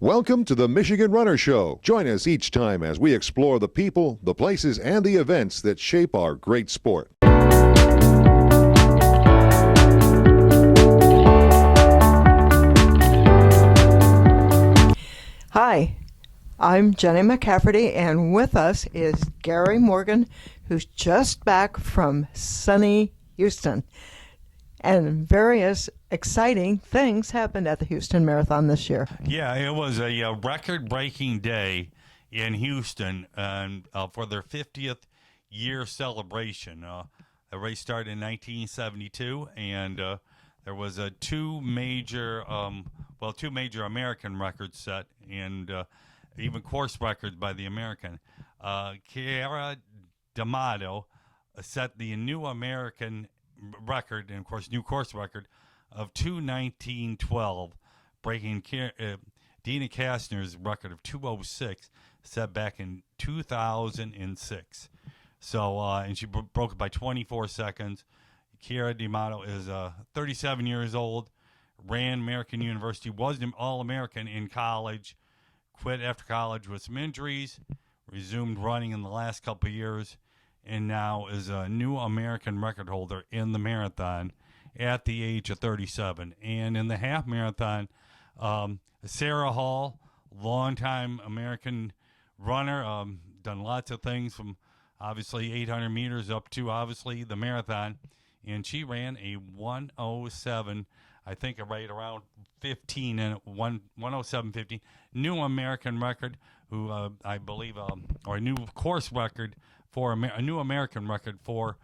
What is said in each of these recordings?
Welcome to the Michigan Runner Show. Join us each time as we explore the people, the places, and the events that shape our great sport. Hi, I'm Jennie McCafferty, and with us is Gary Morgan, who's just back from sunny Houston. And various exciting things happened at the Houston Marathon this year. Yeah, it was a record-breaking day in Houston for their 50th year celebration. The race started in 1972, and there was two major American records set, and even course records by the American. Chiara D'Amato set the new American record, and of course new course record, of 2:19:12, breaking Dina Kastner's record of 2:06 set back in 2006. So and she broke it by 24 seconds. Chiara D'Amato is 37 years old, ran American University, was an All-American in college, quit after college with some injuries, resumed running in the last couple of years, and now is a new American record holder in the marathon at the age of 37. And in the half marathon, Sarah Hall, longtime American runner, done lots of things from obviously 800 meters up to obviously the marathon, and she ran a 1:07, I think right around 15, and 1:07:15, new American record, who I believe, or a new course record for a new American record for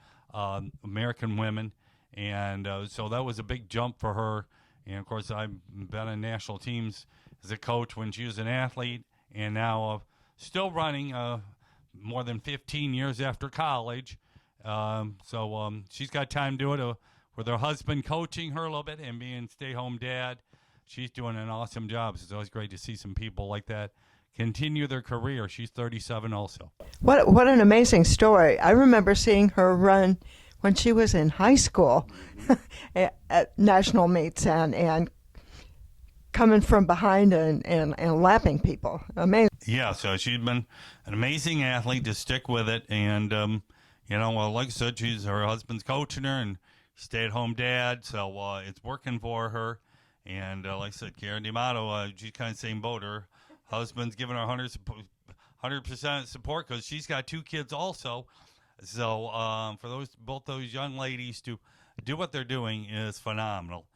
American women. And so that was a big jump for her. And, of course, I've been on national teams as a coach when she was an athlete, and now still running more than 15 years after college. So she's got time to do it with her husband coaching her a little bit and being stay-home dad. She's doing an awesome job. It's always great to see some people like that continue their career. She's 37 also. What an amazing story. I remember seeing her run when she was in high school at national meets and coming from behind and lapping people. Amazing. Yeah, so she's been an amazing athlete to stick with it. And, well, like I said, her husband's coaching her and stay-at-home dad, so it's working for her. And like I said, Chiara D'Amato, she's kind of the same boat. Her husband's giving her 100% support because she's got two kids also. So for both those young ladies to do what they're doing is phenomenal.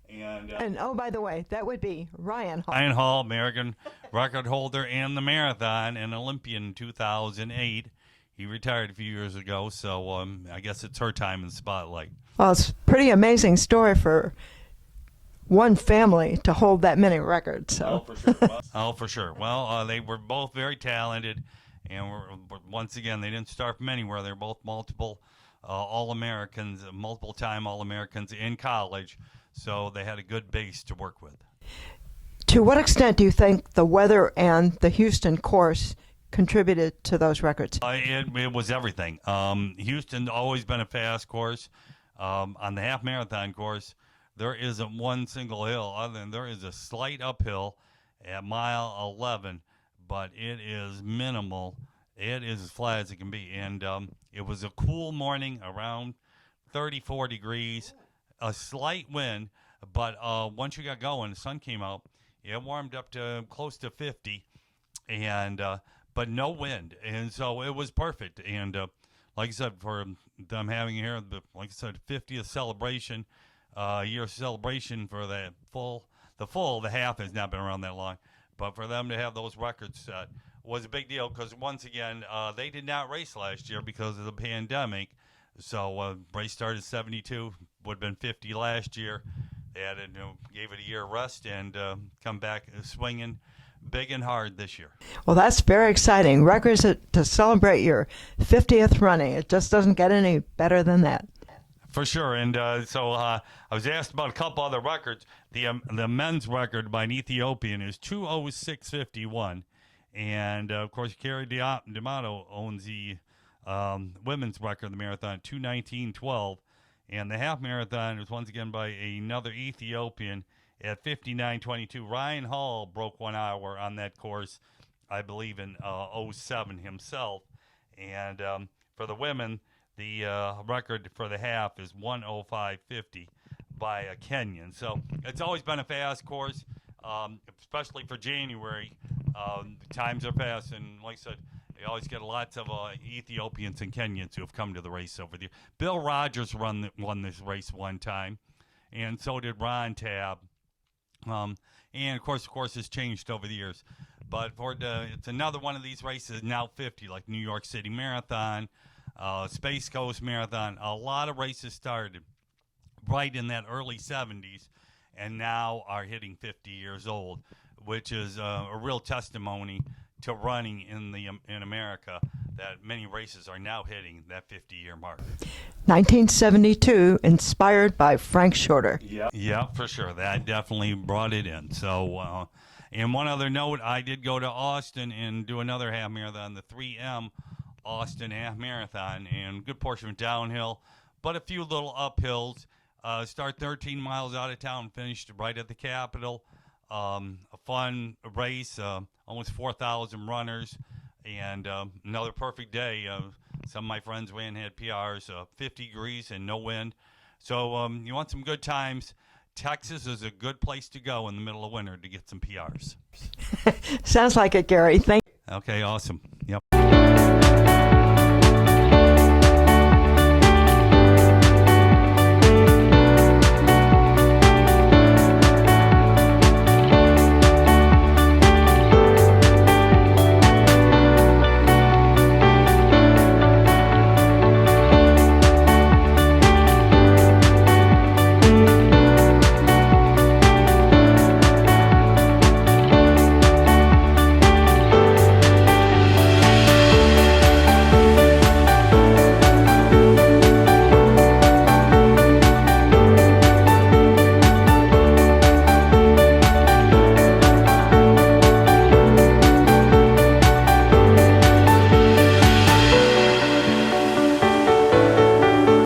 And oh, by the way, that would be Ryan Hall. Ryan Hall, American record holder in the marathon and Olympian in 2008. He retired a few years ago, so I guess it's her time in the spotlight. Well, it's a pretty amazing story for one family to hold that many records. So. Oh, for sure. Well, they were both very talented, and once again, they didn't start from anywhere. They're both multiple All-Americans, multiple-time All-Americans in college, so they had a good base to work with. To what extent do you think the weather and the Houston course contributed to those records? It was everything. Houston's always been a fast course. On the half marathon course, there isn't one single hill other than there is a slight uphill at mile 11, but it is minimal. It is as flat as it can be. And it was a cool morning, around 34 degrees, a slight wind, but once you got going, the sun came out, it warmed up to close to 50, and but no wind. And so it was perfect. And like I said, for them having here, like I said, 50th celebration, year celebration for the half has not been around that long. But for them to have those records set was a big deal because, once again, they did not race last year because of the pandemic. So race started 72, would have been 50 last year. They had gave it a year rest and come back swinging big and hard this year. Well, that's very exciting. Records to celebrate your 50th running. It just doesn't get any better than that. For sure. And so I was asked about a couple other records. The men's record by an Ethiopian is 2:06:51. And, of course, Chiara D'Amato owns the women's record of the marathon, 2:19:12. And the half marathon was once again by another Ethiopian, at 59:22. Ryan Hall broke 1 hour on that course, I believe, in 07 himself. And for the women, the record for the half is 1:05.50 by a Kenyan. So it's always been a fast course, especially for January. The times are fast, and like I said, you always get lots of Ethiopians and Kenyans who have come to the race over there. Bill Rogers won this race one time, and so did Ron Tabb. And of course, has changed over the years. But it's another one of these races now 50, like New York City Marathon, Space Coast Marathon. A lot of races started right in that early 70s, and now are hitting 50 years old, which is a real testimony to running in America, that many races are now hitting that 50-year mark. 1972, inspired by Frank Shorter. Yeah, for sure. That definitely brought it in. So, and one other note, I did go to Austin and do another half marathon, the 3M Austin half marathon, and good portion of downhill, but a few little uphills. Start 13 miles out of town, finished right at the Capitol. A fun race, almost 4,000 runners, and another perfect day. Some of my friends ran, had PRs, 50 degrees and no wind. So you want some good times, Texas is a good place to go in the middle of winter to get some PRs. Sounds like it, Gary. Thank you. Okay, awesome. Yep.